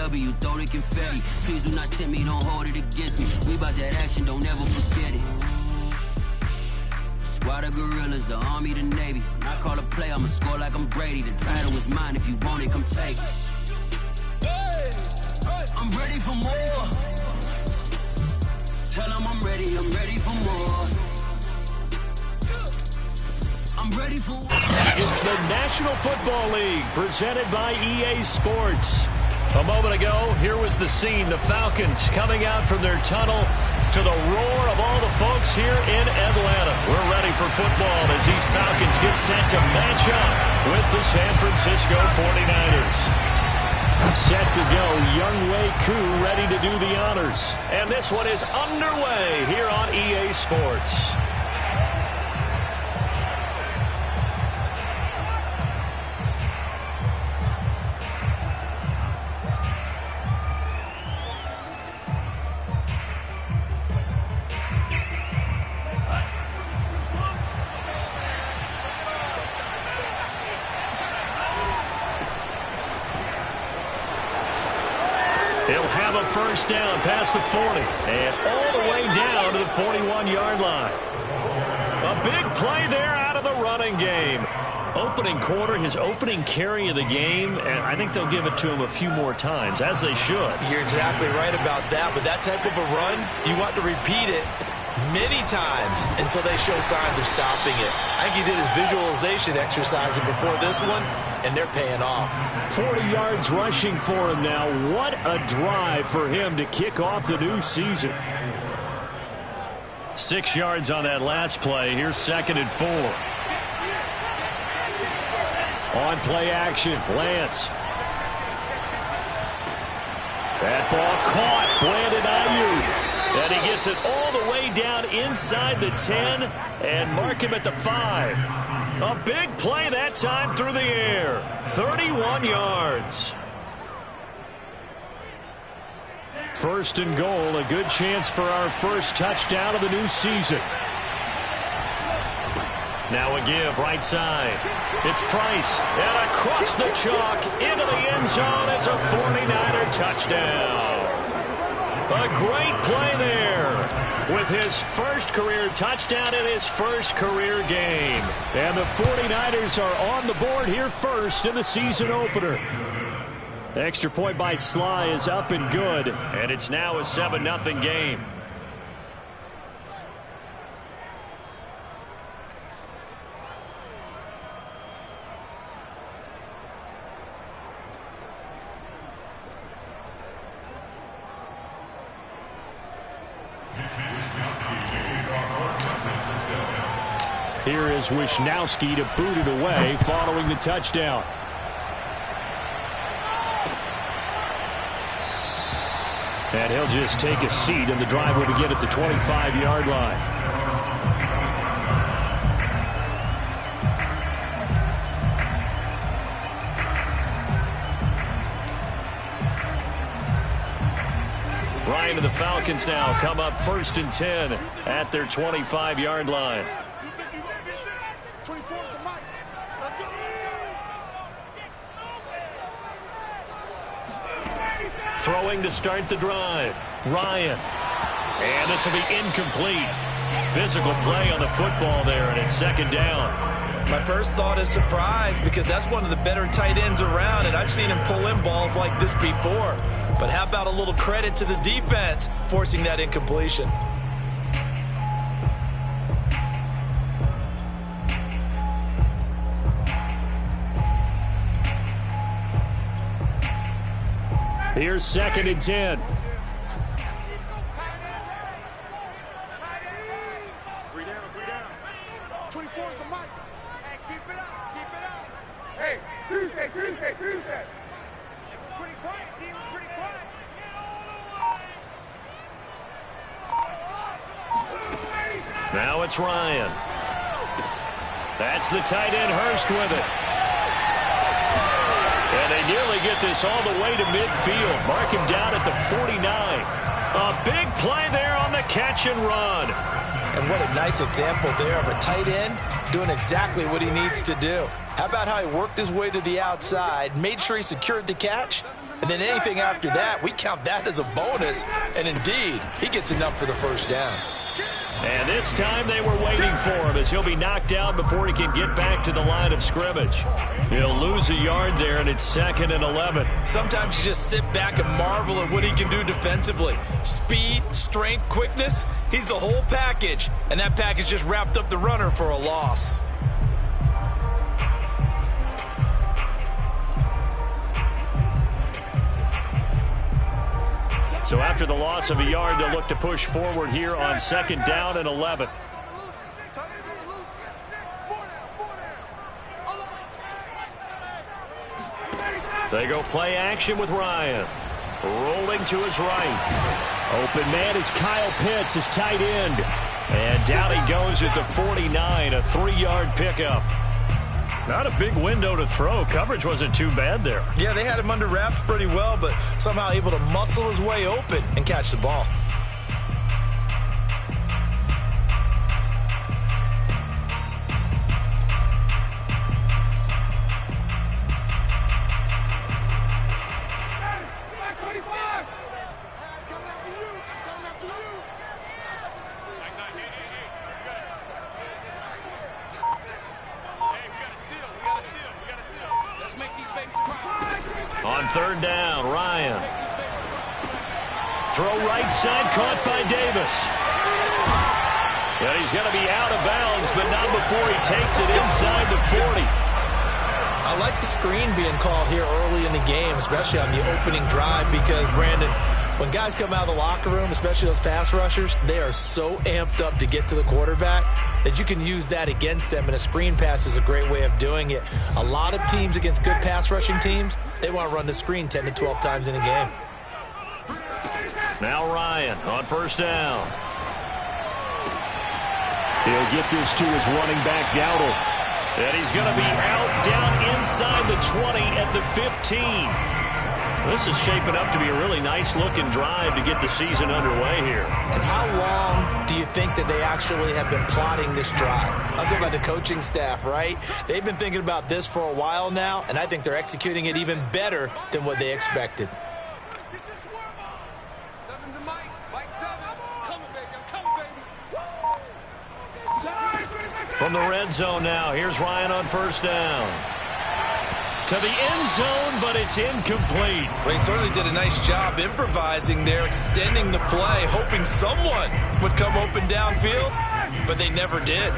W, throw the confetti. Please do not tempt me, don't hold it against me. We about that action, don't ever forget it. Squad of gorillas, the Army, the Navy. When I call a play, I'ma score like I'm Brady. The title is mine, if you want it, come take it. I'm ready for more. Tell them I'm ready for more. I'm ready for more. It's the National Football League, presented by EA Sports. A moment ago, here was the scene. The Falcons coming out from their tunnel to the roar of all the folks here in Atlanta. We're ready for football as these Falcons get set to match up with the San Francisco 49ers. Set to go, Younghoe Koo ready to do the honors. And this one is underway here on EA Sports. He'll have a first down past the 40 and all the way down to the 41-yard line. A big play there out of the running game. Opening quarter, his opening carry of the game, and I think they'll give it to him a few more times, as they should. You're exactly right about that, but that type of a run, you want to repeat it many times until they show signs of stopping it. I think he did his visualization exercises before this one, and they're paying off. 40 yards rushing for him now. What a drive for him to kick off the new season. 6 yards on that last play. Here's 2nd and 4. On play action, Lance. That ball caught. Brandon Ayuk. And he gets it all the way down inside the 10 and mark him at the 5. A big play that time through the air. 31 yards. First and goal, a good chance for our first touchdown of the new season. Now a give right side. It's Price. And across the chalk into the end zone. It's a 49er touchdown. A great play there with his first career touchdown in his first career game. And the 49ers are on the board here first in the season opener. Extra point by Sly is up and good, and it's now a 7-0 game. Here is Wisnowski to boot it away following the touchdown. And he'll just take a seat, and the drive will begin at the 25-yard line. Ryan and the Falcons now come up 1st and 10 at their 25-yard line. Throwing to start the drive. Ryan. And this will be incomplete. Physical play on the football there, and it's 2nd down. My first thought is surprise, because that's one of the better tight ends around, and I've seen him pull in balls like this before. But how about a little credit to the defense forcing that incompletion? Here's 2nd and 10. 3 down, 3 down. 24 is the mic. Hey, keep it up, keep it up. Hey, Tuesday. Pretty quiet, team, pretty quiet. Now it's Ryan. That's the tight end, Hurst, with it. And they nearly get this all the way to midfield. Mark him down at the 49. A big play there on the catch and run. And what a nice example there of a tight end doing exactly what he needs to do. How about how he worked his way to the outside, made sure he secured the catch, And then anything after that, we count that as a bonus. And indeed, he gets enough for the first down. And this time they were waiting for him as he'll be knocked down before he can get back to the line of scrimmage. He'll lose a yard there, and it's 2nd and 11. Sometimes you just sit back and marvel at what he can do defensively. Speed, strength, quickness, he's the whole package. And that package just wrapped up the runner for a loss. So after the loss of a yard, they'll look to push forward here on 2nd down and 11. They go play action with Ryan. Rolling to his right. Open man is Kyle Pitts, his tight end. And down he goes at the 49, a 3-yard pickup. Not a big window to throw. Coverage wasn't too bad there. Yeah, they had him under wraps pretty well, but somehow able to muscle his way open and catch the ball. On 3rd down, Ryan. Throw right side, caught by Davis. And he's going to be out of bounds, but not before he takes it inside the 40. I like the screen being called here early in the game, especially on the opening drive, because, Brandon, when guys come out of the locker room, especially those pass rushers, they are so amped up to get to the quarterback that you can use that against them, and a screen pass is a great way of doing it. A lot of teams against good pass rushing teams, they want to run the screen 10 to 12 times in a game. Now Ryan on 1st down. He'll get this to his running back, Dowdle. And he's going to be out down inside the 20 at the 15. This is shaping up to be a really nice-looking drive to get the season underway here. And how long do you think that they actually have been plotting this drive? I'm talking about the coaching staff, right? They've been thinking about this for a while now, and I think they're executing it even better than what they expected. From the red zone now, here's Ryan on 1st down. To the end zone, but it's incomplete. Well, he certainly did a nice job improvising there, extending the play, hoping someone would come open downfield, but they never did.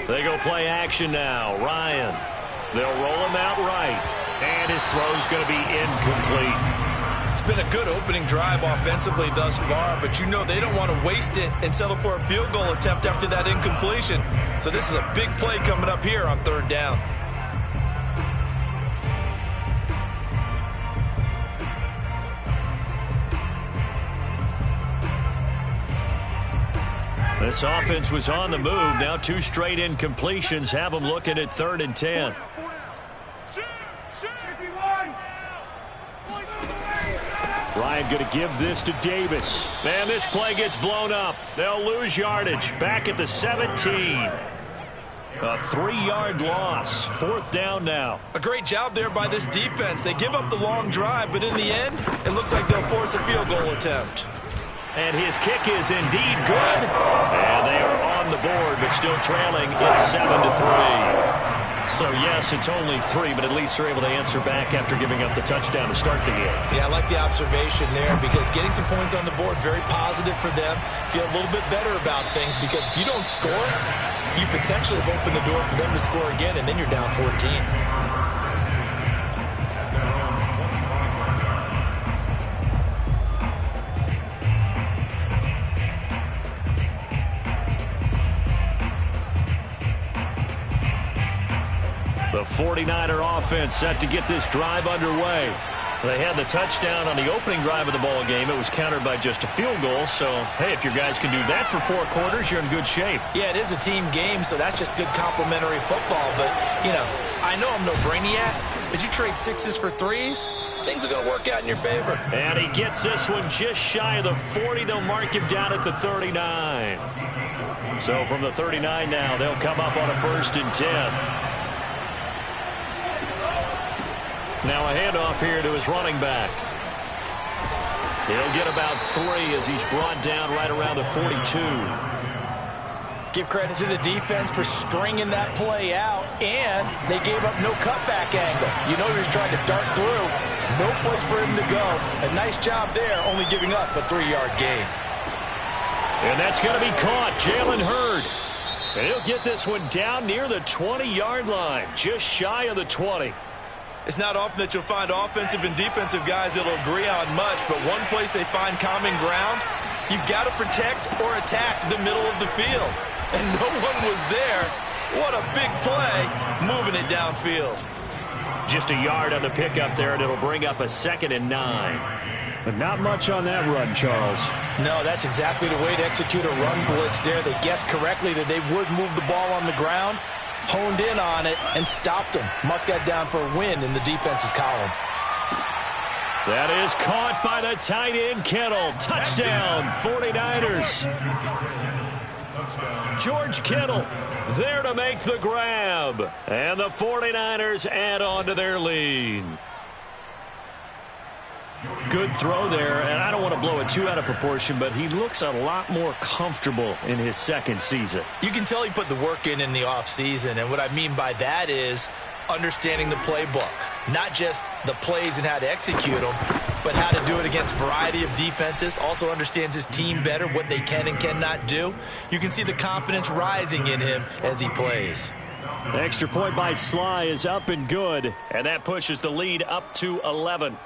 They go play action now. Ryan. They'll roll him out right. And his throw's going to be incomplete. It's been a good opening drive offensively thus far, but you know they don't want to waste it and settle for a field goal attempt after that incompletion. So this is a big play coming up here on 3rd down. This offense was on the move. Now 2 straight incompletions have them looking at 3rd and 10. Ryan going to give this to Davis. And this play gets blown up. They'll lose yardage. Back at the 17. A 3-yard loss. 4th down now. A great job there by this defense. They give up the long drive, but in the end, it looks like they'll force a field goal attempt. And his kick is indeed good. And they are on the board, but still trailing. It's 7-3. So, yes, it's only 3, but at least they're able to answer back after giving up the touchdown to start the game. Yeah, I like the observation there because getting some points on the board, very positive for them. Feel a little bit better about things because if you don't score, you potentially have opened the door for them to score again, and then you're down 14. The 49er offense set to get this drive underway. They had the touchdown on the opening drive of the ball game. It was countered by just a field goal. So, hey, if your guys can do that for 4 quarters, you're in good shape. Yeah, it is a team game, so that's just good complimentary football. But, you know, I know I'm no brainiac, As you trade 6s for 3s, things are going to work out in your favor. And he gets this one just shy of the 40. They'll mark him down at the 39. So from the 39 now, they'll come up on a 1st and 10. Now a handoff here to his running back. He'll get about 3 as he's brought down right around the 42. Give credit to the defense for stringing that play out, and they gave up no cutback angle. You know he was trying to dart through. No place for him to go. A nice job there, only giving up a 3-yard gain. And that's going to be caught. Jalen Hurd. And he'll get this one down near the 20-yard line, just shy of the 20. It's not often that you'll find offensive and defensive guys that'll agree on much, but one place they find common ground, you've got to protect or attack the middle of the field. And no one was there. What a big play, moving it downfield. Just a yard on the pickup there, and it'll bring up a 2nd and 9. But not much on that run, Charles. No, that's exactly the way to execute a run blitz there. They guessed correctly that they would move the ball on the ground, honed in on it, and stopped them. Mark that down for a win in the defense's column. That is caught by the tight end, Kittle. Touchdown, 49ers. George Kittle there to make the grab. And the 49ers add on to their lead. Good throw there, and I don't want to blow it too out of proportion, but he looks a lot more comfortable in his 2nd season. You can tell he put the work in the offseason, and what I mean by that is understanding the playbook. Not just the plays and how to execute them, but how to do it against a variety of defenses. Also understands his team better, what they can and cannot do. You can see the confidence rising in him as he plays. The extra point by Sly is up and good, and that pushes the lead up to 11.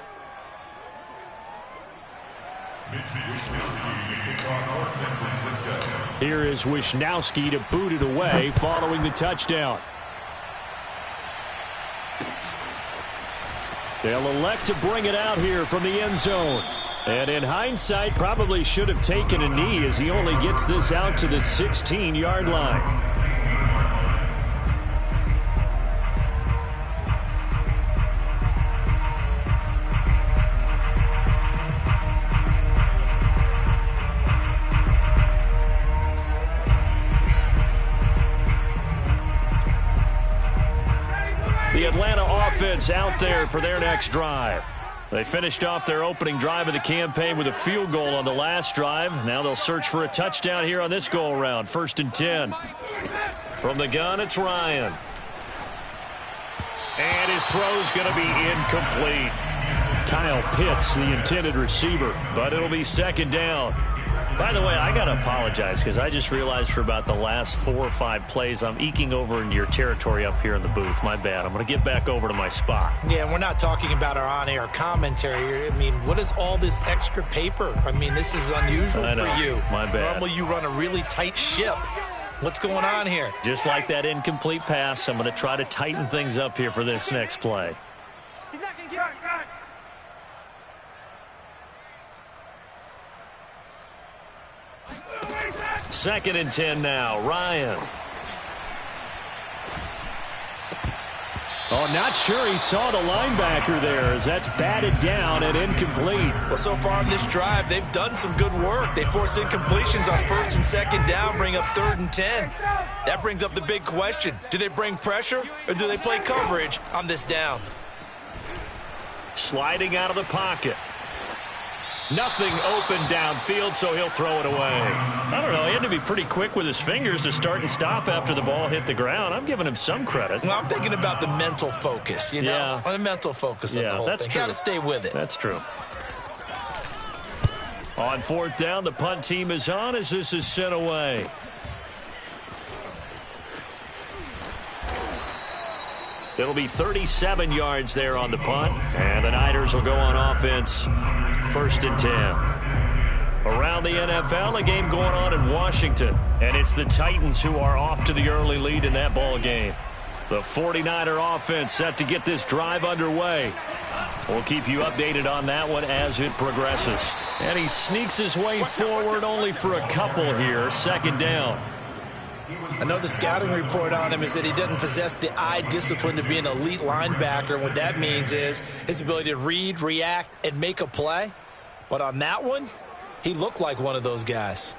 Here is Wishnowski to boot it away following the touchdown. They'll elect to bring it out here from the end zone. And in hindsight, probably should have taken a knee as he only gets this out to the 16-yard line. The Atlanta offense out there for their next drive. They finished off their opening drive of the campaign with a field goal on the last drive. Now they'll search for a touchdown here on this go-around. 1st and 10. From the gun, it's Ryan. And his throw's going to be incomplete. Kyle Pitts, the intended receiver, but it'll be 2nd down. By the way, I got to apologize because I just realized for about the last 4 or 5 plays, I'm eking over into your territory up here in the booth. My bad. I'm going to get back over to my spot. Yeah, and we're not talking about our on-air commentary. I mean, what is all this extra paper? I mean, this is unusual for you. My bad. Normally you run a really tight ship. What's going on here? Just like that incomplete pass, I'm going to try to tighten things up here for this next play. He's not going to get it. 2nd and 10 now. Ryan. Oh, not sure he saw the linebacker there as that's batted down and incomplete. Well, so far in this drive, they've done some good work. They force incompletions on 1st and 2nd down, bring up 3rd and 10. That brings up the big question. Do they bring pressure or do they play coverage on this down? Sliding out of the pocket. Nothing open downfield, so he'll throw it away. I don't know. He had to be pretty quick with his fingers to start and stop after the ball hit the ground. I'm giving him some credit. Well, I'm thinking about the mental focus, you know? Yeah. The mental focus on the whole that's thing. true. Got to stay with it. That's true. On 4th down, the punt team is on as this is sent away. It'll be 37 yards there on the punt, and the Niners will go on offense. 1st and 10. Around the NFL, a game going on in Washington, and it's the Titans who are off to the early lead in that ball game. The 49er offense set to get this drive underway. We'll keep you updated on that one as it progresses. And he sneaks his way forward only for a couple here. 2nd down. I know the scouting report on him is that he doesn't possess the eye discipline to be an elite linebacker. And what that means is his ability to read, react, and make a play. But on that one, he looked like one of those guys.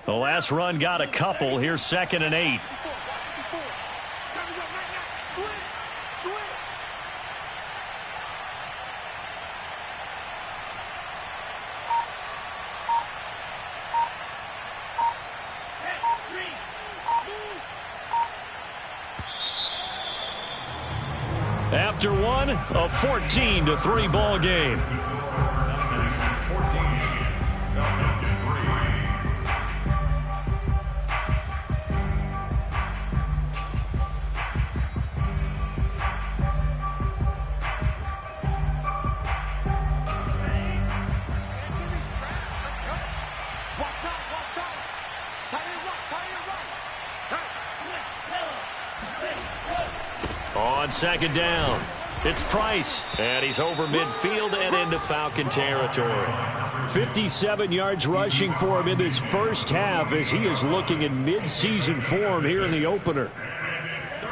The last run got a couple. Here's 2nd and 8. After one, a 14-3 ball game. On 2nd down, it's Price, and he's over midfield and into Falcon territory. 57 yards rushing for him in this first half as he is looking in mid-season form here in the opener.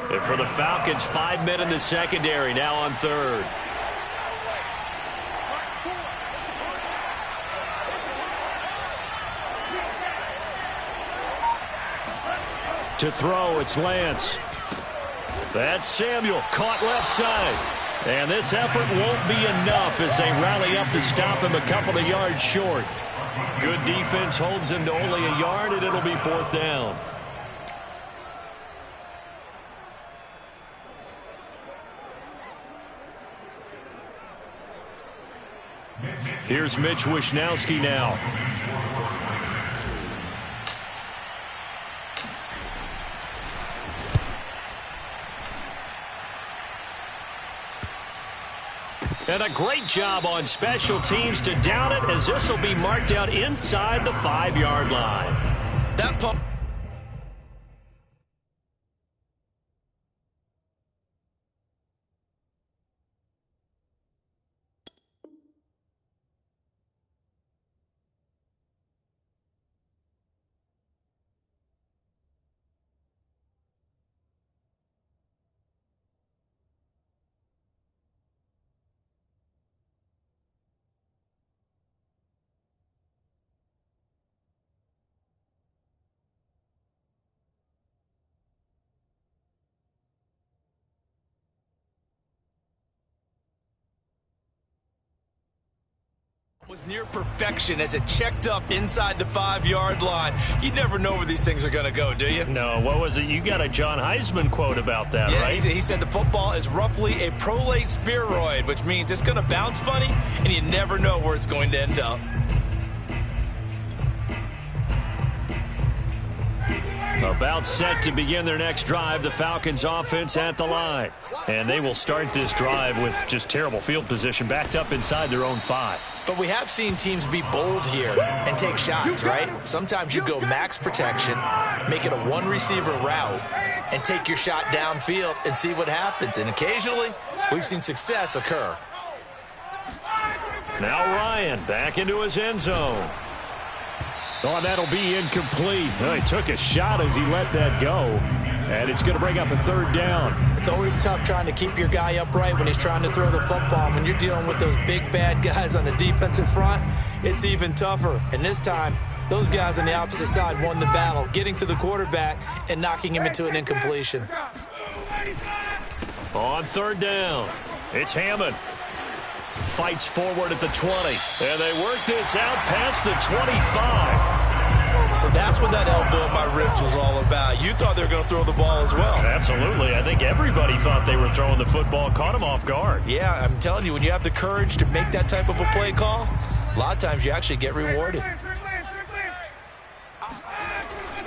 And for the Falcons, 5 men in the secondary, now on 3rd. To throw, it's Lance. That's Samuel, caught left side. And this effort won't be enough as they rally up to stop him a couple of yards short. Good defense holds him to only a yard, and it'll be 4th down. Here's Mitch Wishnowski now. And a great job on special teams to down it, as this will be marked out inside the 5-yard line. That punt. Was near perfection as it checked up inside the 5-yard line. You never know where these things are going to go, do you? No, what was it? You got a John Heisman quote about that, yeah, right? He said the football is roughly a prolate spheroid, which means it's going to bounce funny, and you never know where it's going to end up. About set to begin their next drive, the Falcons offense at the line. And they will start this drive with just terrible field position, backed up inside their own 5. But we have seen teams be bold here and take shots, right? Sometimes you go max protection, make it a one-receiver route, and take your shot downfield and see what happens. And occasionally, we've seen success occur. Now Ryan back into his end zone. Oh, that'll be incomplete. Oh, he took a shot as he let that go. And it's going to bring up a 3rd down. It's always tough trying to keep your guy upright when he's trying to throw the football. When you're dealing with those big, bad guys on the defensive front, it's even tougher. And this time, those guys on the opposite side won the battle, getting to the quarterback and knocking him into an incompletion. On 3rd down, it's Hammond. Fights forward at the 20. And they work this out past the 25. So that's what that elbow in my ribs was all about. You thought they were going to throw the ball as well. Absolutely. I think everybody thought they were throwing the football, caught him off guard. Yeah, I'm telling you, when you have the courage to make that type of a play call, a lot of times you actually get rewarded.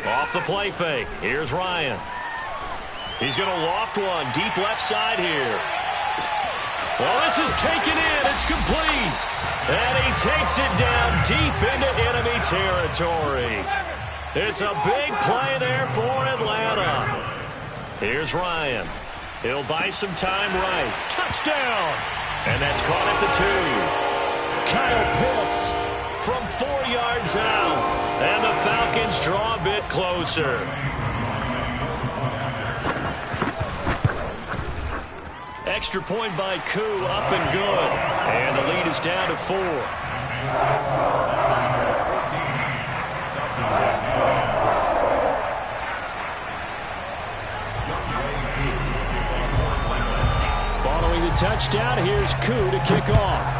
Off the play fake. Here's Ryan. He's going to loft one deep left side here. Well, this is taken in. It's complete. And he takes it down deep into enemy territory. It's a big play there for Atlanta. Here's Ryan. He'll buy some time right. Touchdown. And that's caught at the 2. Kyle Pitts from 4 yards out. And the Falcons draw a bit closer. Extra point by Koo, up and good. And the lead is down to 4. Following the touchdown, here's Koo to kick off.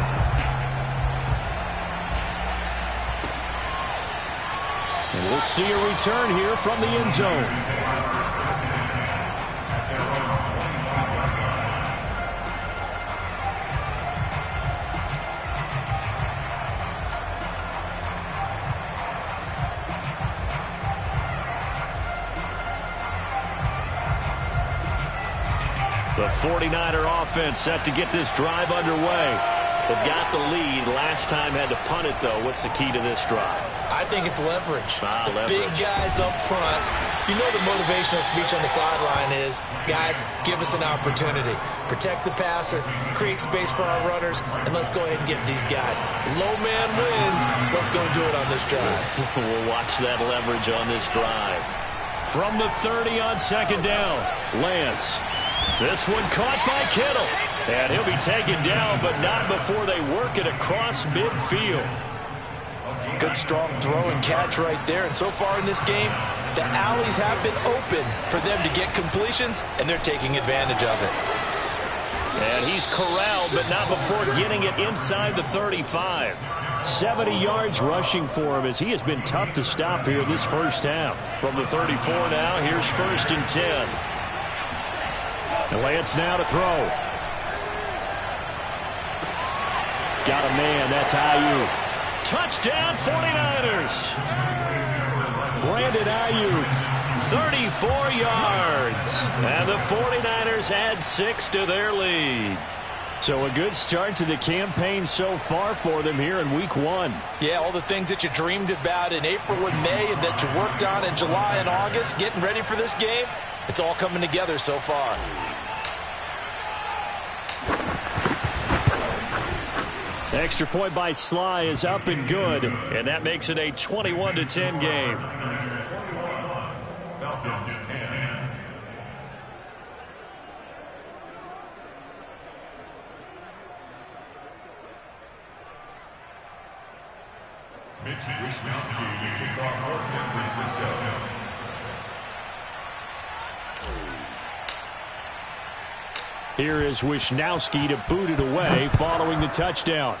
And we'll see a return here from the end zone. The 49er offense set to get this drive underway. They've got the lead. Last time had to punt it, though. What's the key to this drive? I think it's leverage. Leverage. Big guys up front. You know the motivational speech on the sideline is, guys, give us an opportunity. Protect the passer, create space for our runners, and let's go ahead and give these guys. Low man wins. Let's go do it on this drive. We'll watch that leverage on this drive. From the 30 on second down, Lance. This one caught by Kittle. And he'll be taken down, but not before they work it across midfield. Good, strong throw and catch right there. And so far in this game, the alleys have been open for them to get completions, and they're taking advantage of it. And he's corralled, but not before getting it inside the 35. 70 yards rushing for him as he has been tough to stop here this first half. From the 34 now, here's 1st and 10. And Lance now to throw. Got a man, that's Ayuk. Touchdown 49ers. Brandon Ayuk, 34 yards. And the 49ers add 6 to their lead. So a good start to the campaign so far for them here in week 1. Yeah, all the things that you dreamed about in April and May and that you worked on in July and August, getting ready for this game, it's all coming together so far. Extra point by Sly is up and good, and that makes it a 21-10 game. Falcons 10. Mitch Wishnowsky to kick off for San Francisco. Here is Wishnowsky to boot it away following the touchdown.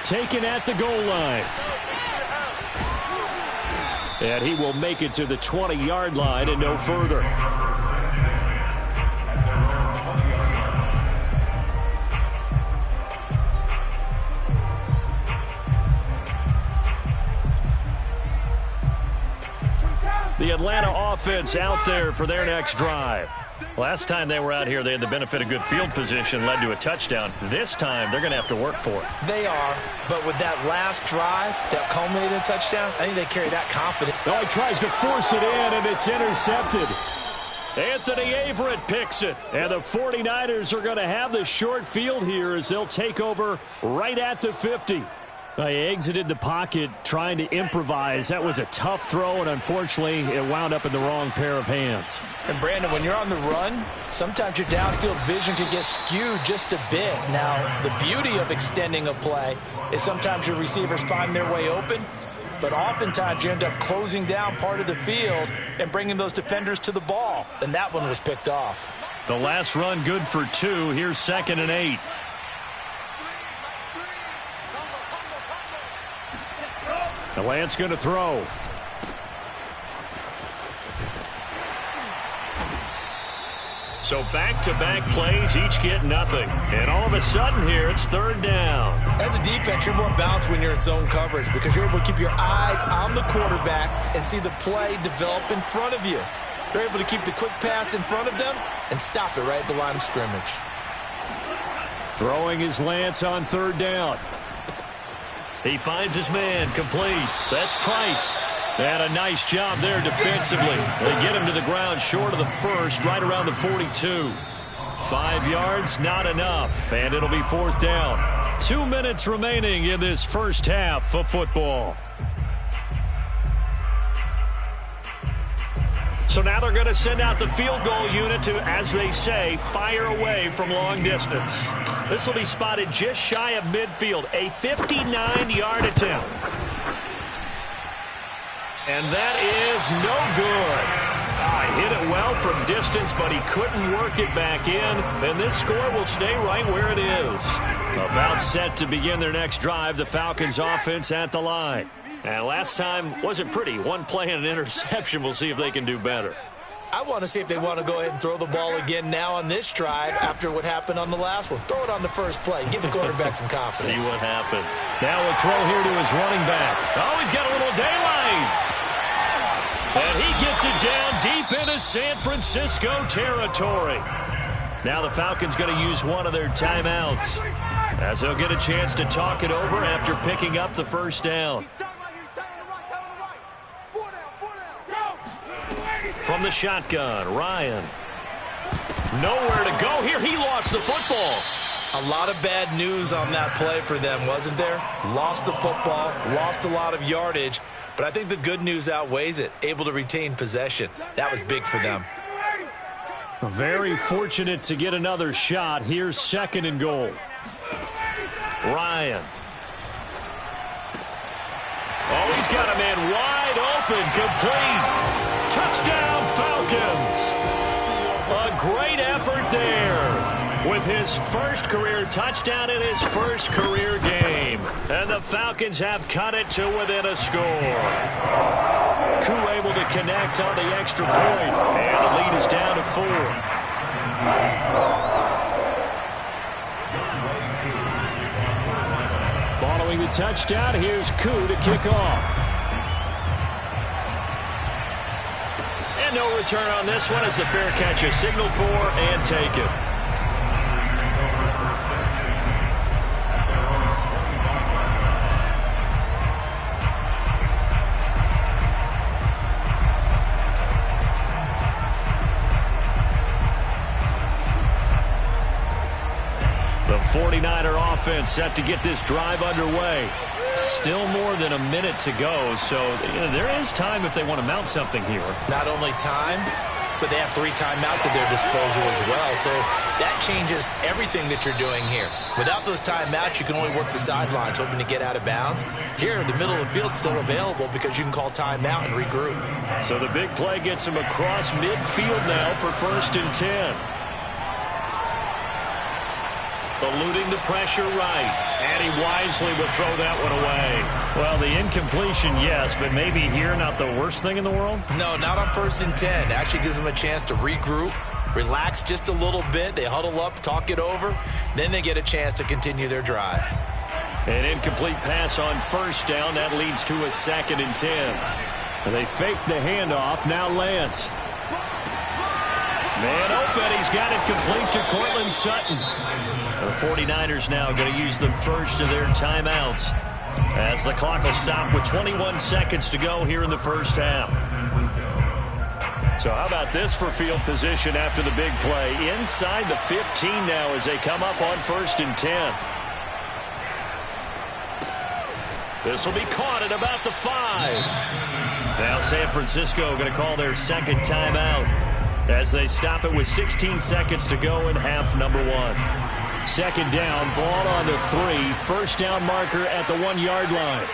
Taken at the goal line. And he will make it to the 20-yard line and no further. The Atlanta offense out there for their next drive. Last time they were out here, they had the benefit of good field position, led to a touchdown. This time, they're going to have to work for it. They are, but with that last drive that culminated in a touchdown, I think they carry that confidence. Oh, he tries to force it in, and it's intercepted. Anthony Averett picks it, and the 49ers are going to have the short field here as they'll take over right at the 50. He exited the pocket trying to improvise. That was a tough throw, and unfortunately, it wound up in the wrong pair of hands. And, Brandon, when you're on the run, sometimes your downfield vision can get skewed just a bit. Now, the beauty of extending a play is sometimes your receivers find their way open, but oftentimes you end up closing down part of the field and bringing those defenders to the ball, and that one was picked off. The last run good for 2. Here's 2nd and 8. The Lance going to throw. So back-to-back plays, each get nothing. And all of a sudden here, it's 3rd down. As a defense, you're more balanced when you're in zone coverage because you're able to keep your eyes on the quarterback and see the play develop in front of you. You're able to keep the quick pass in front of them and stop it right at the line of scrimmage. Throwing his Lance on 3rd down. He finds his man, complete. That's Price. And a nice job there defensively. They get him to the ground short of the first, right around the 42. 5 yards, not enough. And it'll be 4th down. 2 minutes remaining in this first half of football. So now they're going to send out the field goal unit to, as they say, fire away from long distance. This will be spotted just shy of midfield, a 59-yard attempt. And that is no good. Hit it well from distance, but he couldn't work it back in. And this score will stay right where it is. About set to begin their next drive, the Falcons offense at the line. And last time wasn't pretty. One play and an interception. We'll see if they can do better. I want to see if they want to go ahead and throw the ball again now on this drive after what happened on the last one. Throw it on the first play. Give the quarterback some confidence. See what happens. Now a throw here to his running back. Oh, he's got a little daylight. And he gets it down deep into San Francisco territory. Now the Falcons going to use one of their timeouts, as they'll get a chance to talk it over after picking up the first down. From the shotgun, Ryan. Nowhere to go here. He lost the football. A lot of bad news on that play for them, wasn't there? Lost the football, lost a lot of yardage, but I think the good news outweighs it. Able to retain possession. That was big for them. Very fortunate to get another shot. Here's 2nd and goal. Ryan. Oh, he's got a man wide open, complete. Touchdown, Falcons. A great effort there with his first career touchdown in his first career game. And the Falcons have cut it to within a score. Koo able to connect on the extra point, and the lead is down to 4. Following the touchdown, here's Koo to kick off. And no return on this one as the fair catch is signaled for and taken. The 49er offense set to get this drive underway. Still more than a minute to go, so there is time if they want to mount something here. Not only time, but they have 3 timeouts at their disposal as well, so that changes everything that you're doing here. Without those timeouts, you can only work the sidelines, hoping to get out of bounds. Here, the middle of the field is still available because you can call timeout and regroup. So the big play gets him across midfield now for 1st and 10. Eluding the pressure right, and he wisely would throw that one away. Well, the incompletion, yes, but maybe here not the worst thing in the world? No, not on 1st and 10. Actually gives them a chance to regroup, relax just a little bit. They huddle up, talk it over, then they get a chance to continue their drive. An incomplete pass on 1st down. That leads to a 2nd and 10. And they fake the handoff. Now Lance. Man open. He's got it complete to Cortland Sutton. The 49ers now going to use the first of their timeouts as the clock will stop with 21 seconds to go here in the first half. So how about this for field position after the big play? Inside the 15 now as they come up on 1st and 10. This will be caught at about the 5. Now San Francisco going to call their 2nd timeout as they stop it with 16 seconds to go in half number 1. 2nd down, ball on to 3. 1st down marker at the 1-yard line.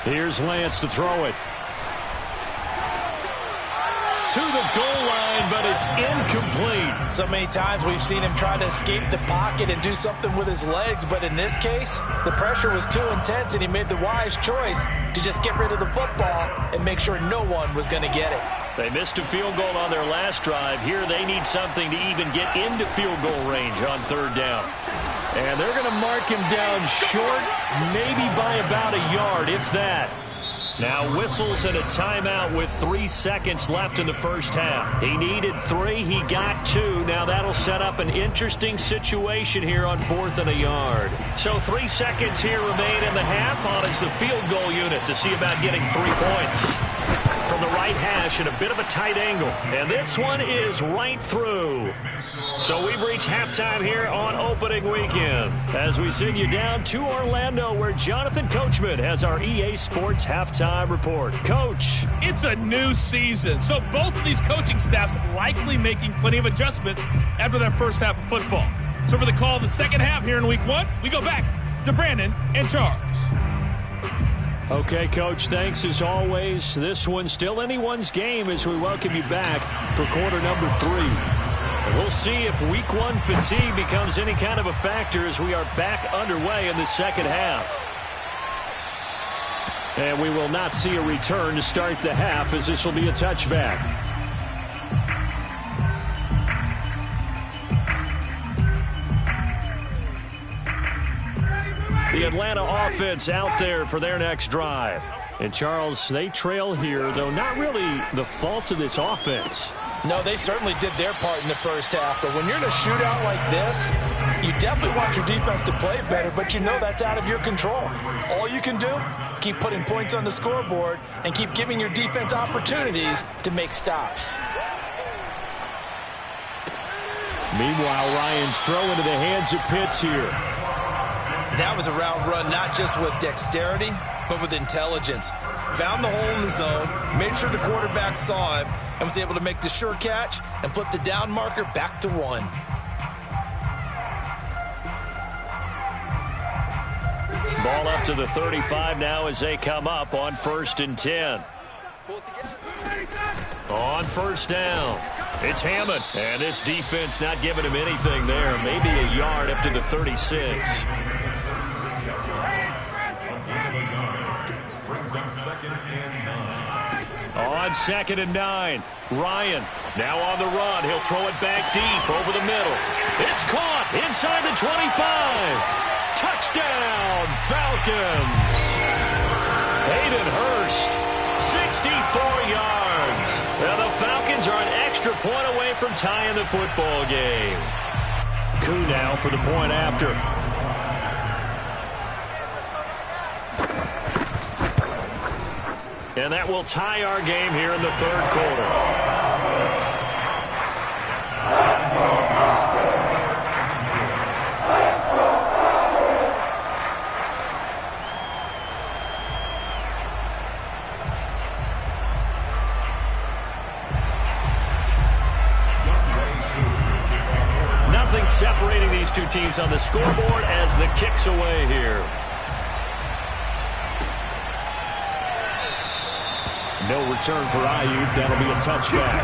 Here's Lance to throw it. To the goal line, but it's incomplete. So many times we've seen him try to escape the pocket and do something with his legs, but in this case, the pressure was too intense and he made the wise choice to just get rid of the football and make sure no one was going to get it. They missed a field goal on their last drive. Here they need something to even get into field goal range on 3rd down. And they're going to mark him down short, maybe by about a yard, if that. Now whistles and a timeout with 3 seconds left in the first half. He needed 3. He got 2. Now that'll set up an interesting situation here on 4th and a yard. So 3 seconds here remain in the half on it's the field goal unit to see about getting 3 points. From the right right hash at a bit of a tight angle. And this one is right through. So we've reached halftime here on opening weekend as we send you down to Orlando where Jonathan Coachman has our EA Sports halftime report. Coach. It's a new season, so both of these coaching staffs likely making plenty of adjustments after their first half of football. So for the call of the second half here in week one, we go back to Brandon and Charles. Okay, Coach, thanks as always. This one's still anyone's game as we welcome you back for quarter number 3. And we'll see if week one fatigue becomes any kind of a factor as we are back underway in the second half. And we will not see a return to start the half as this will be a touchback. The Atlanta offense out there for their next drive. And, Charles, they trail here, though not really the fault of this offense. No, they certainly did their part in the first half. But when you're in a shootout like this, you definitely want your defense to play better, but you know that's out of your control. All you can do, keep putting points on the scoreboard and keep giving your defense opportunities to make stops. Meanwhile, Ryan's throw into the hands of Pitts here. That was a route run not just with dexterity, but with intelligence. Found the hole in the zone, made sure the quarterback saw him, and was able to make the sure catch and flip the down marker back to 1. Ball up to the 35 now as they come up on 1st and 10. On first down, it's Hammond. And this defense not giving him anything there. Maybe a yard up to the 36. On 2nd and 9, Ryan now on the run. He'll throw it back deep over the middle. It's caught inside the 25. Touchdown, Falcons. Hayden Hurst, 64 yards. Now the Falcons are an extra point away from tying the football game. Koo now for the point after. And that will tie our game here in the 3rd quarter. Nothing separating these two teams on the scoreboard as the kick's away here. No return for Ayuk. That'll be a touchback.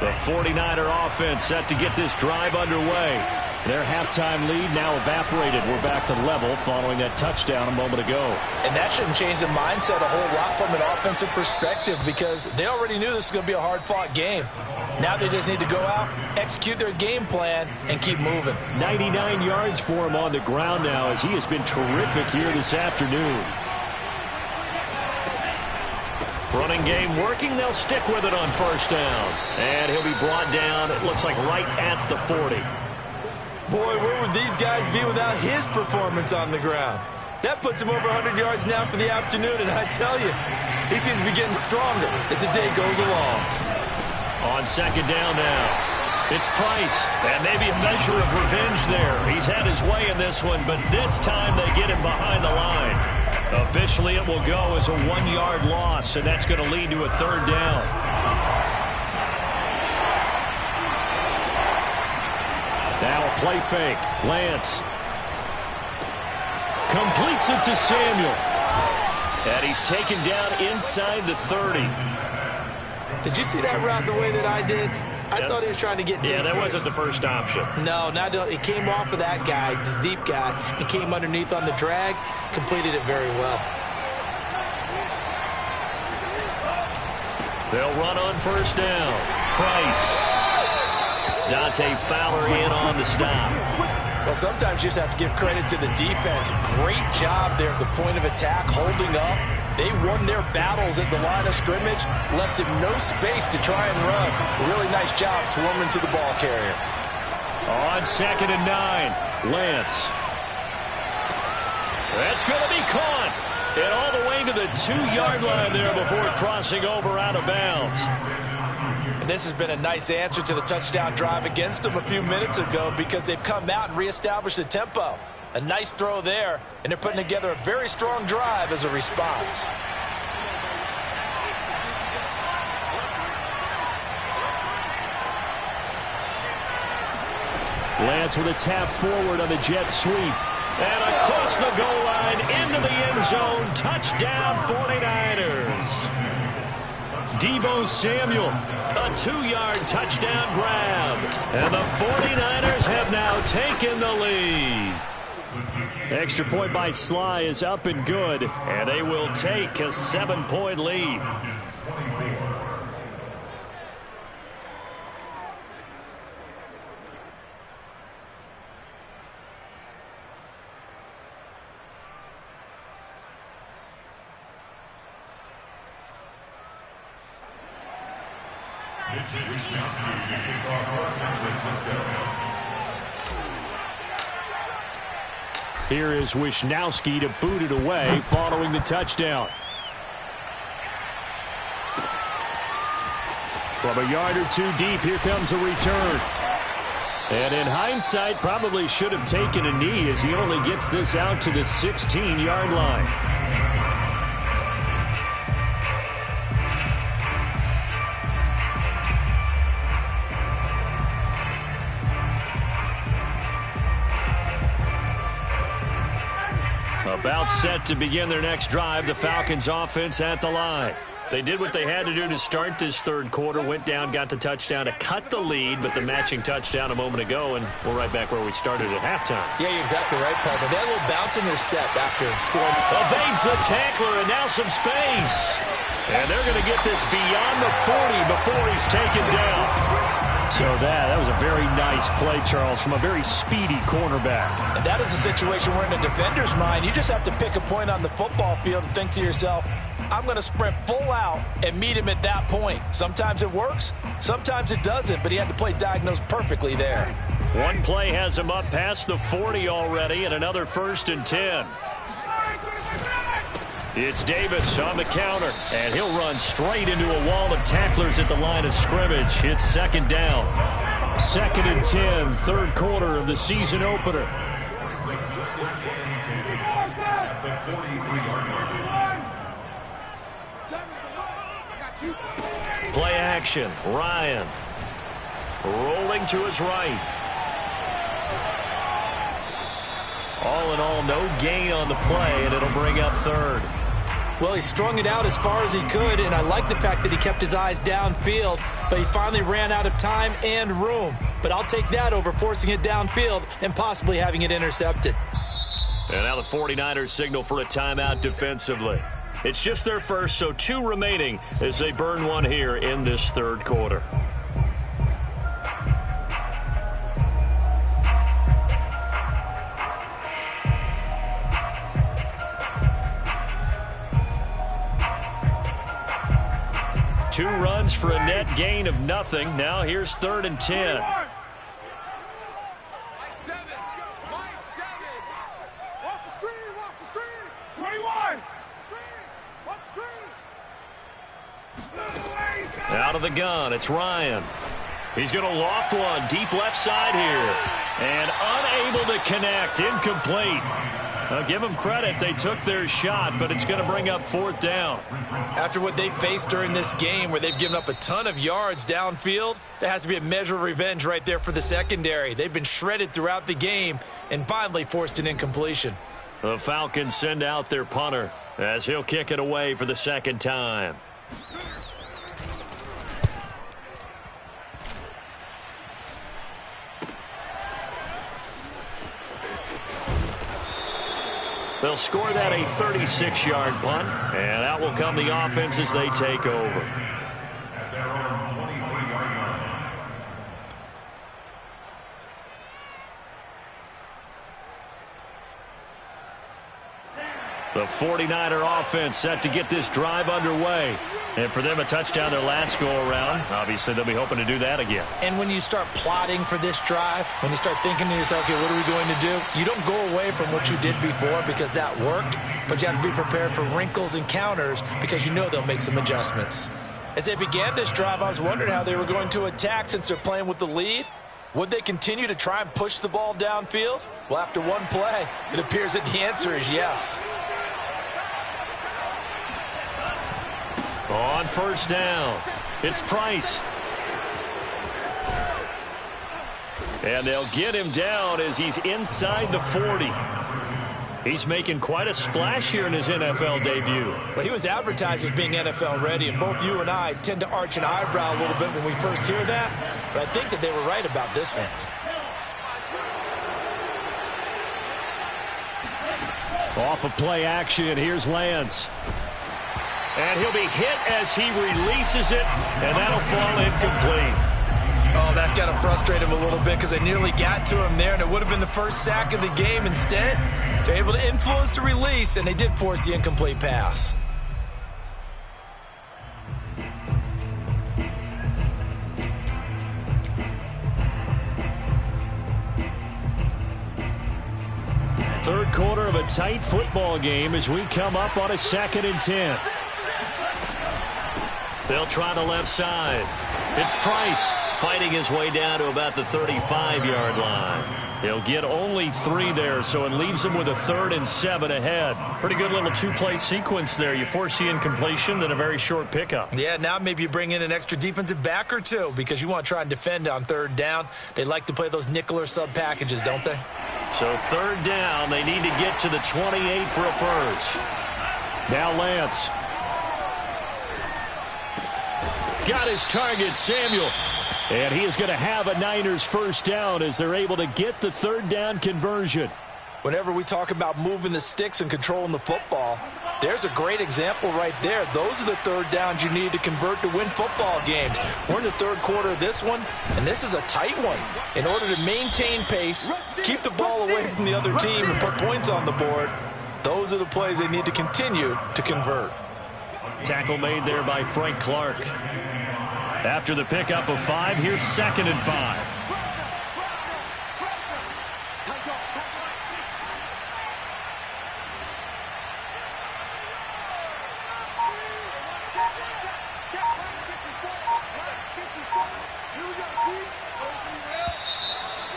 The 49er offense set to get this drive underway. Their halftime lead now evaporated. We're back to level following that touchdown a moment ago. And that shouldn't change the mindset a whole lot from an offensive perspective because they already knew this was going to be a hard-fought game. Now they just need to go out, execute their game plan, and keep moving. 99 yards for him on the ground now as he has been terrific here this afternoon. Running game working. They'll stick with it on first down. And he'll be brought down, it looks like, right at the 40. Boy, where would these guys be without his performance on the ground? That puts him over 100 yards now for the afternoon, and I tell you, he seems to be getting stronger as the day goes along. On second down now, it's Price, and maybe a measure of revenge there. He's had his way in this one, but this time they get him behind the line. Officially, it will go as a 1-yard loss, and that's going to lead to a 3rd down. Now a play fake. Lance completes it to Samuel. And he's taken down inside the 30. Did you see that route the way that I did? I thought he was trying to get deep. Yeah, that wasn't the first option. No, it came off of that guy, the deep guy. He came underneath on the drag, completed it very well. They'll run on first down. Price. Dante Fowler in on the stop. Well, sometimes you just have to give credit to the defense. Great job there at the point of attack, holding up. They won their battles at the line of scrimmage, left him no space to try and run. Really nice job swarming to the ball carrier. On 2nd and 9, Lance. That's going to be caught. And all the way to the 2-yard line there before crossing over out of bounds. And this has been a nice answer to the touchdown drive against them a few minutes ago because they've come out and reestablished the tempo. A nice throw there, and they're putting together a very strong drive as a response. Lance with a tap forward on the jet sweep. And across the goal line into the end zone. Touchdown 49ers. Deebo Samuel, a 2-yard touchdown grab. And the 49ers have now taken the lead. Extra point by Sly is up and good. And they will take a 7-point lead. Here is Wishnowski to boot it away following the touchdown. From a yard or two deep, here comes a return. And in hindsight, probably should have taken a knee as he only gets this out to the 16-yard line. About set to begin their next drive, the Falcons offense at the line. They did what they had to do to start this third quarter, went down, got the touchdown to cut the lead, but the matching touchdown a moment ago, and we're right back where we started at halftime. Yeah, you're exactly right, Paul. But they had a little bounce in their step after scoring. Evades the tackler, and now some space. And they're going to get this beyond the 40 before he's taken down. So that was a very nice play, Charles, from a very speedy cornerback. And that is a situation where in a defender's mind, you just have to pick a point on the football field and think to yourself, I'm going to sprint full out and meet him at that point. Sometimes it works, sometimes it doesn't, but he had to play diagnosed perfectly there. One play has him up past the 40 already, and another 1st and 10. It's Davis on the counter, and he'll run straight into a wall of tacklers at the line of scrimmage. It's 2nd down. 2nd and 10, third quarter of the season opener. Play action, Ryan. Rolling to his right. All in all, no gain on the play, and it'll bring up 3rd. Well, he strung it out as far as he could, and I like the fact that he kept his eyes downfield, but he finally ran out of time and room. But I'll take that over forcing it downfield and possibly having it intercepted. And now the 49ers signal for a timeout defensively. It's just their first, so 2 remaining as they burn one here in this third quarter. Two runs for a net gain of nothing. Now here's 3rd and 10. Mike 7. Watch the screen. 21. Watch the screen. Out of the gun, it's Ryan. He's going to loft one deep left side here. And unable to connect, incomplete. I'll give them credit. They took their shot, but it's going to bring up 4th down. After what they faced during this game where they've given up a ton of yards downfield, there has to be a measure of revenge right there for the secondary. They've been shredded throughout the game and finally forced an incompletion. The Falcons send out their punter as he'll kick it away for the 2nd time. They'll score that a 36-yard punt, and out will come the offense as they take over. The 49er offense set to get this drive underway. And for them, a touchdown their last go-around. Obviously, they'll be hoping to do that again. And when you start plotting for this drive, when you start thinking to yourself, okay, what are we going to do? You don't go away from what you did before because that worked, but you have to be prepared for wrinkles and counters because you know they'll make some adjustments. As they began this drive, I was wondering how they were going to attack since they're playing with the lead. Would they continue to try and push the ball downfield? Well, after one play, it appears that the answer is yes. On first down, it's Price. And they'll get him down as he's inside the 40. He's making quite a splash here in his NFL debut. Well, he was advertised as being NFL ready, and both you and I tend to arch an eyebrow a little bit when we first hear that, but I think that they were right about this one. Off of play action, here's Lance. And he'll be hit as he releases it, and that'll fall incomplete. Oh, that's got to frustrate him a little bit because they nearly got to him there, and it would have been the first sack of the game. Instead, they're able to influence the release, and they did force the incomplete pass. Third quarter of a tight football game as we come up on a 2nd and 10. They'll try the left side. It's Price fighting his way down to about the 35-yard line. He'll get only 3 there, so it leaves him with a 3rd and 7 ahead. Pretty good little 2-play sequence there. You force the incompletion, then a very short pickup. Yeah, now maybe you bring in an extra defensive back or two because you want to try and defend on 3rd down. They like to play those nickel or sub packages, don't they? So 3rd down, they need to get to the 28 for a first. Now Lance. Got his target, Samuel. And he is going to have a Niners first down as they're able to get the 3rd down conversion. Whenever we talk about moving the sticks and controlling the football, there's a great example right there. Those are the 3rd downs you need to convert to win football games. We're in the 3rd quarter of this one, and this is a tight one. In order to maintain pace, keep the ball away from the other team, and put points on the board, those are the plays they need to continue to convert. Tackle made there by Frank Clark. After the pickup of 5, here's 2nd and 5.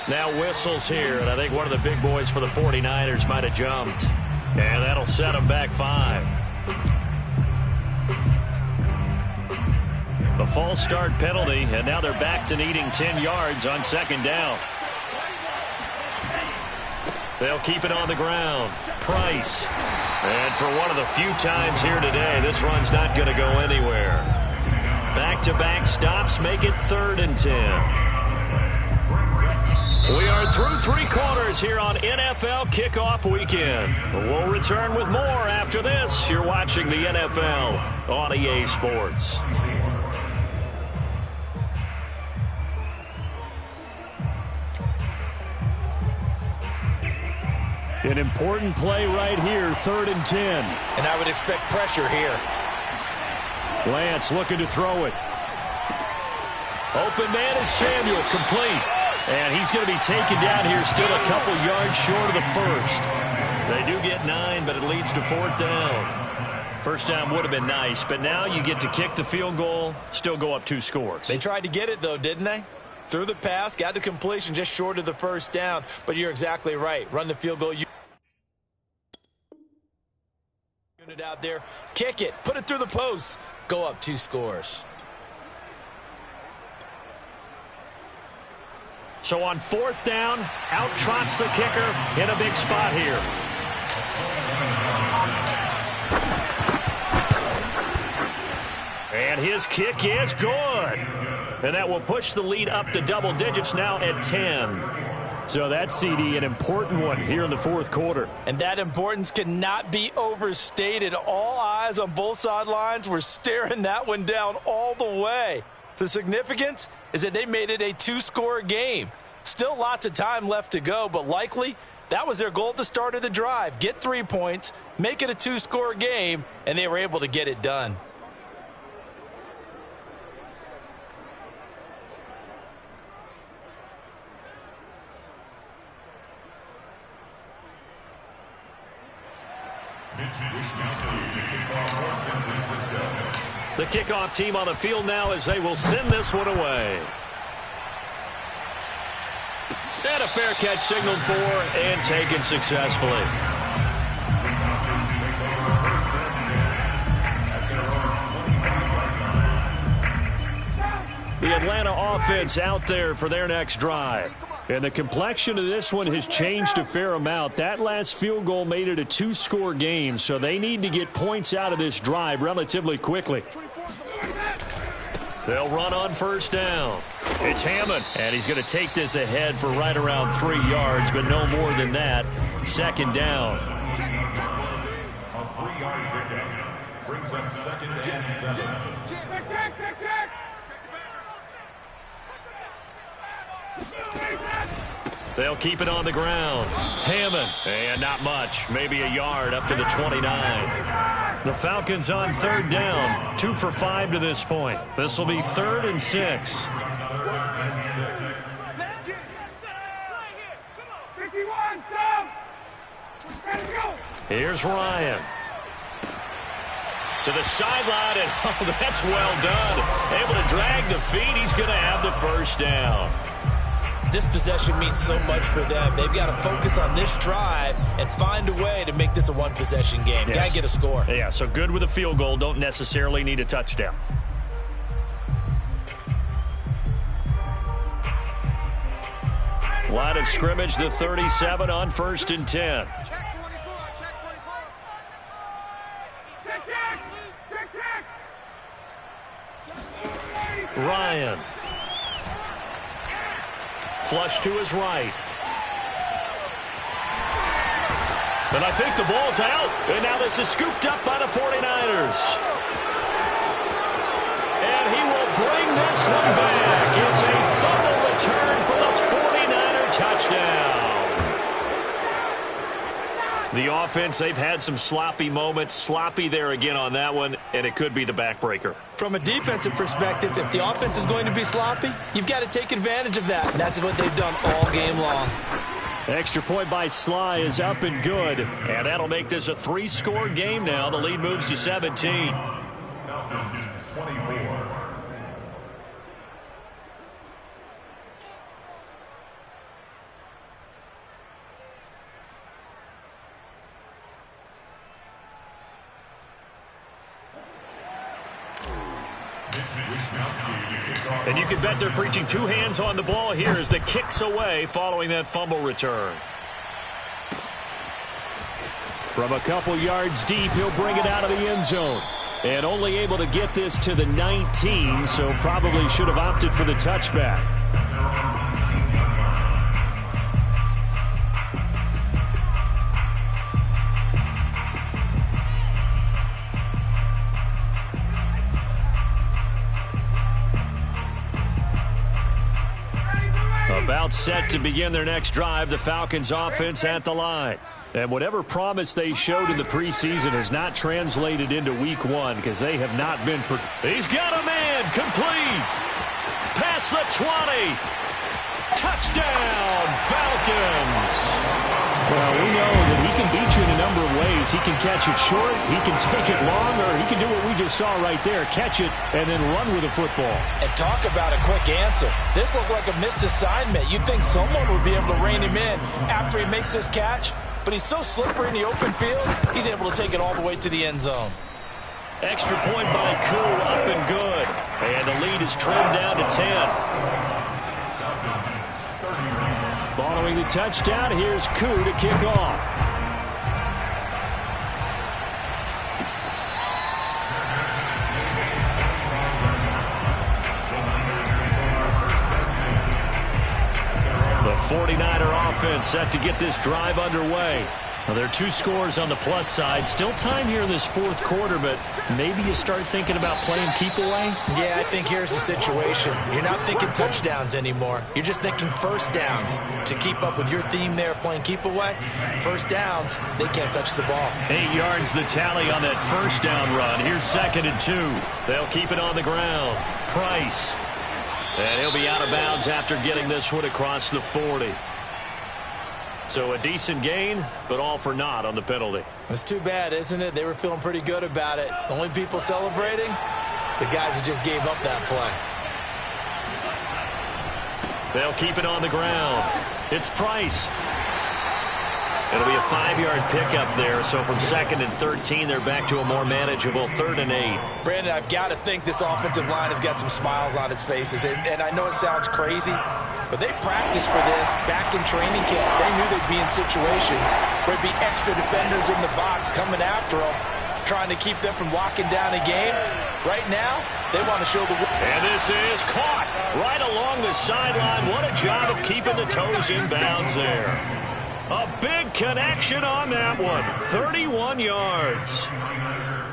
Now whistles here, and I think one of the big boys for the 49ers might have jumped. And that'll set them back 5. A false start penalty, and now they're back to needing 10 yards on 2nd down. They'll keep it on the ground. Price. And for one of the few times here today, this run's not going to go anywhere. Back-to-back stops make it 3rd and 10. We are through 3 quarters here on NFL Kickoff Weekend. We'll return with more after this. You're watching the NFL on EA Sports. An important play right here, 3rd and 10. And I would expect pressure here. Lance looking to throw it. Open man is Samuel, complete. And he's going to be taken down here, still a couple yards short of the 1st. They do get 9, but it leads to 4th down. First down would have been nice, but now you get to kick the field goal, still go up 2 scores. They tried to get it, though, didn't they? Threw the pass, got to completion just short of the 1st down. But you're exactly right. Run the field goal. Unit out there. Kick it. Put it through the post. Go up 2 scores. So on 4th down, out trots the kicker in a big spot here. And his kick is good. And that will push the lead up to double digits now at 10. So that CD, an important one here in the 4th quarter. And that importance cannot be overstated. All eyes on both sidelines were staring that one down all the way. The significance is that they made it a 2-score game. Still lots of time left to go, but likely That was their goal at the start of the drive. Get 3 points, make it a 2-score game, and they were able to get it done. The kickoff team on the field now as they will send this one away. And a fair catch signaled for and taken successfully. The Atlanta offense out there for their next drive. And the complexion of this one has changed a fair amount. That last field goal made it a 2-score game, so they need to get points out of this drive relatively quickly. They'll run on first down. It's Hammond, and he's going to take this ahead for right around 3 yards, but no more than that. Second down. A 3-yard pickup brings up second and 7. They'll keep it on the ground. Hammond, and not much. Maybe a yard up to the 29. The Falcons on third down. 2 for 5 to this point. This will be 3rd and 6. Here's Ryan. To the sideline, and oh, that's well done. Able to drag the feet. He's going to have the first down. This possession means so much for them. They've got to focus on this drive and find a way to make this a one-possession game. Yes. Got to get a score. Yeah, so good with a field goal. Don't necessarily need a touchdown. Line of scrimmage, the 37 on 1st and 10. Ryan. Flush to his right. But I think the ball's out. And now this is scooped up by the 49ers. And he will bring this one back. It's a fumble return for the 49er touchdown. The offense, they've had some sloppy moments. Sloppy there again on that one, and it could be the backbreaker. From a defensive perspective, if the offense is going to be sloppy, you've got to take advantage of that. And that's what they've done all game long. Extra point by Sly is up and good. And that'll make this a 3-score game now. The lead moves to 17. Falcons 24. And you can bet they're preaching 2 hands on the ball here as the kick's away following that fumble return. From a couple yards deep, he'll bring it out of the end zone. And only able to get this to the 19, so probably should have opted for the touchback. About set to begin their next drive, the Falcons offense at the line. And whatever promise they showed in the preseason has not translated into week 1 because they have not been. He's got a man, complete. Past the 20. Touchdown, Falcons. Well, we know that he can beat you in a number of ways. He can catch it short, he can take it long, or he can do what we just saw right there, catch it and then run with the football. And talk about a quick answer. This looked like a missed assignment. You'd think someone would be able to rein him in after he makes this catch, but he's so slippery in the open field, he's able to take it all the way to the end zone. Extra point by Koo, up and good. And the lead is trimmed down to 10. Following the touchdown, here's Koo to kick off. The 49er offense set to get this drive underway. Well, there are 2 scores on the plus side. Still time here in this fourth quarter, but maybe you start thinking about playing keep away? Yeah, I think here's the situation. You're not thinking touchdowns anymore. You're just thinking first downs. To keep up with your theme there, playing keep away, first downs, they can't touch the ball. 8 yards the tally on that first down run. Here's 2nd and 2. They'll keep it on the ground. Price. And he'll be out of bounds after getting this one across the 40. So a decent gain, but all for naught on the penalty. It's too bad, isn't it? They were feeling pretty good about it. The only people celebrating, the guys who just gave up that play. They'll keep it on the ground. It's Price. It'll be a 5-yard pickup there. So from 2nd and 13, they're back to a more manageable 3rd and 8. Brandon, I've got to think this offensive line has got some smiles on its faces. And I know it sounds crazy, but they practiced for this back in training camp. They knew they'd be in situations where there'd be extra defenders in the box coming after them, trying to keep them from locking down a game. Right now, they want to show the... And this is caught right along the sideline. What a job of keeping the toes in bounds there. A big connection on that one. 31 yards.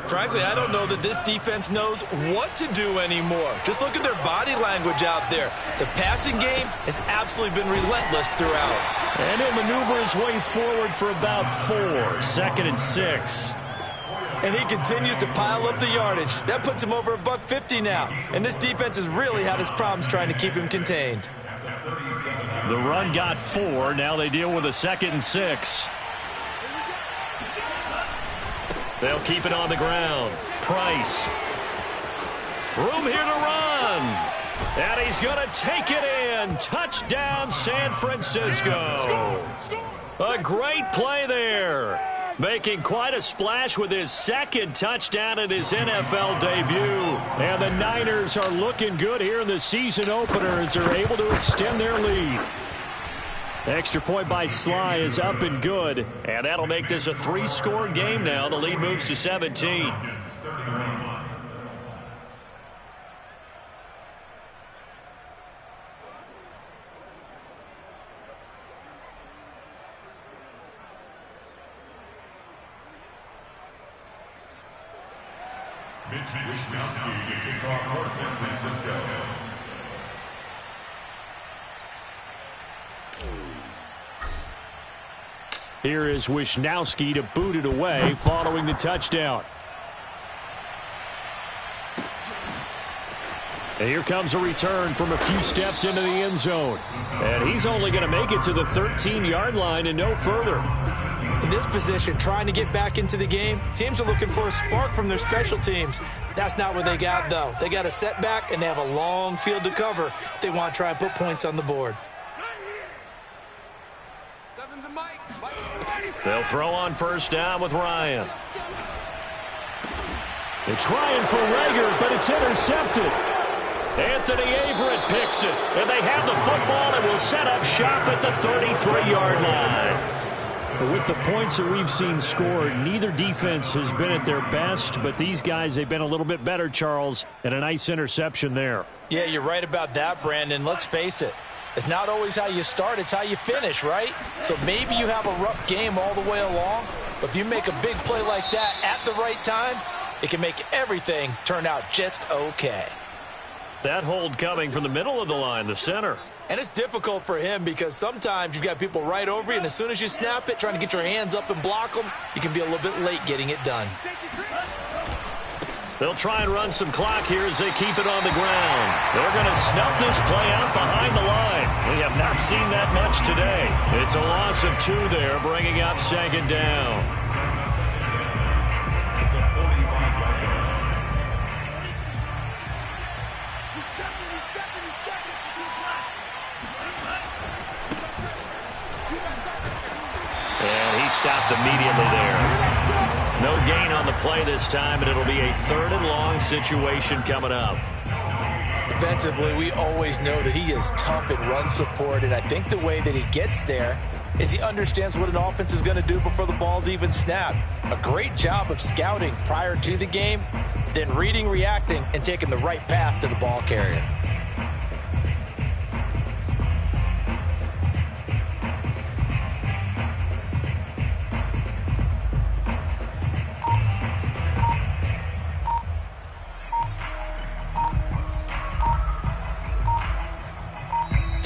Frankly, I don't know that this defense knows what to do anymore. Just look at their body language out there. The passing game has absolutely been relentless throughout. And he'll maneuver his way forward for about 4. 2nd and 6. And he continues to pile up the yardage. That puts him over $150 now. And this defense has really had its problems trying to keep him contained. The run got 4. Now they deal with a 2nd and 6. They'll keep it on the ground. Price. Room here to run. And he's going to take it in. Touchdown, San Francisco. A great play there. Making quite a splash with his 2nd touchdown in his NFL debut. And the Niners are looking good here in the season opener as they're able to extend their lead. Extra point by Sly is up and good. And that'll make this a 3-score game now. The lead moves to 17. Wisnowski to kick off for San Francisco. Here is Wisnowski to boot it away following the touchdown. And here comes a return from a few steps into the end zone. And he's only going to make it to the 13-yard line and no further. In this position, trying to get back into the game, teams are looking for a spark from their special teams. That's not what they got, though. They got a setback, and they have a long field to cover if they want to try and put points on the board. They'll throw on first down with Ryan. They're trying for Rager, but it's intercepted. Anthony Averett picks it, and they have the football and will set up shop at the 33-yard line. With the points that we've seen scored, neither defense has been at their best, but these guys, they've been a little bit better, Charles, and a nice interception there. Yeah, you're right about that, Brandon. Let's face it. It's not always how you start, it's how you finish, right? So maybe you have a rough game all the way along, but if you make a big play like that at the right time, it can make everything turn out just okay. That hold coming from the middle of the line, the center. And it's difficult for him because sometimes you've got people right over you, and as soon as you snap it, trying to get your hands up and block them, you can be a little bit late getting it done. They'll try and run some clock here as they keep it on the ground. They're going to snuff this play out behind the line. We have not seen that much today. It's a loss of 2 there, bringing up 2nd down. And he stopped immediately there. No gain on the play this time, and it'll be a 3rd and long situation coming up. Defensively, we always know that he is tough in run support, and I think the way that he gets there is he understands what an offense is going to do before the ball's even snapped. A great job of scouting prior to the game, then reading, reacting, and taking the right path to the ball carrier.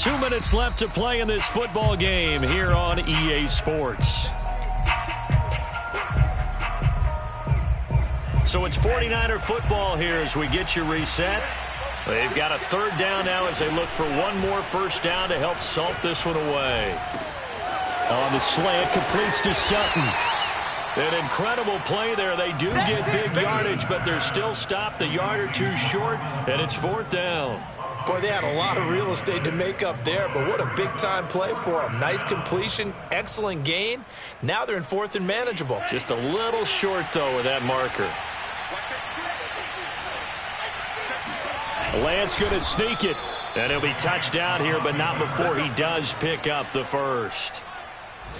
2 minutes left to play in this football game here on EA Sports. So it's 49er football here as we get you reset. They've got a third down now as they look for one more first down to help salt this one away. On the slant, completes to Sutton. An incredible play there. They do get big yardage, but they're still stopped a yard or two short, and it's fourth down. Boy, they had a lot of real estate to make up there, but what a big-time play for them. Nice completion, excellent gain. Now they're in fourth and manageable. Just a little short, though, with that marker. Lance going to sneak it, and he'll be touchdown here, but not before he does pick up the first.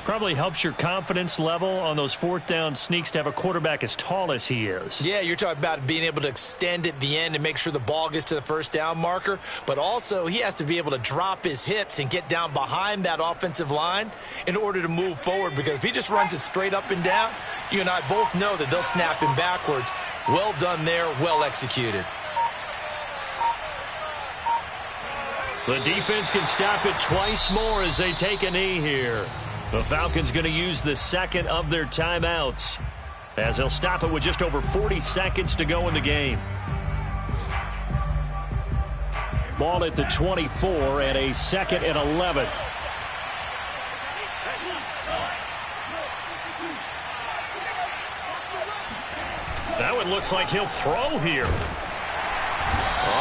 Probably helps your confidence level on those fourth down sneaks to have a quarterback as tall as he is. Yeah, you're talking about being able to extend at the end and make sure the ball gets to the first down marker, but also he has to be able to drop his hips and get down behind that offensive line in order to move forward, because if he just runs it straight up and down, you and I both know that they'll snap him backwards. Well done there, well executed. The defense can stop it twice more as they take a knee here. The Falcons going to use the second of their timeouts as they'll stop it with just over 40 seconds to go in the game. Ball at the 24 and a 2nd and 11. That one looks like he'll throw here.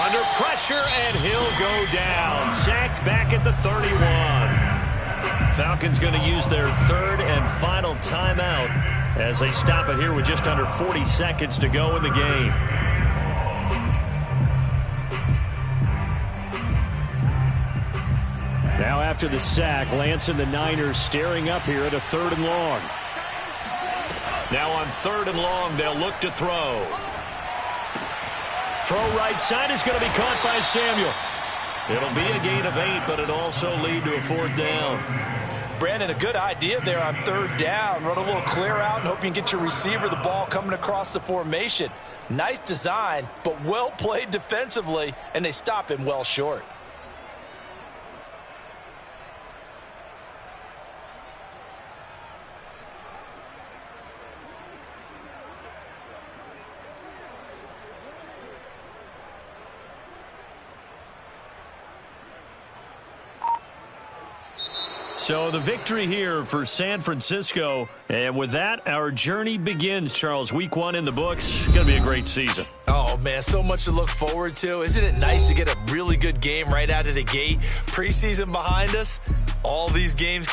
Under pressure, and he'll go down. Sacked back at the 31. Falcons going to use their third and final timeout as they stop it here with just under 40 seconds to go in the game. Now after the sack, Lance and the Niners staring up here at a 3rd and long. Now on 3rd and long, they'll look to throw. Throw right side is going to be caught by Samuel. It'll be a gain of 8, but it'll also lead to a 4th down. Brandon, a good idea there on 3rd down. Run a little clear out and hope you can get your receiver the ball coming across the formation. Nice design, but well played defensively, and they stop him well short. So the victory here for San Francisco. And with that, our journey begins, Charles. Week 1 in the books. It's going to be a great season. Oh, man, so much to look forward to. Isn't it nice to get a really good game right out of the gate? Preseason behind us. All these games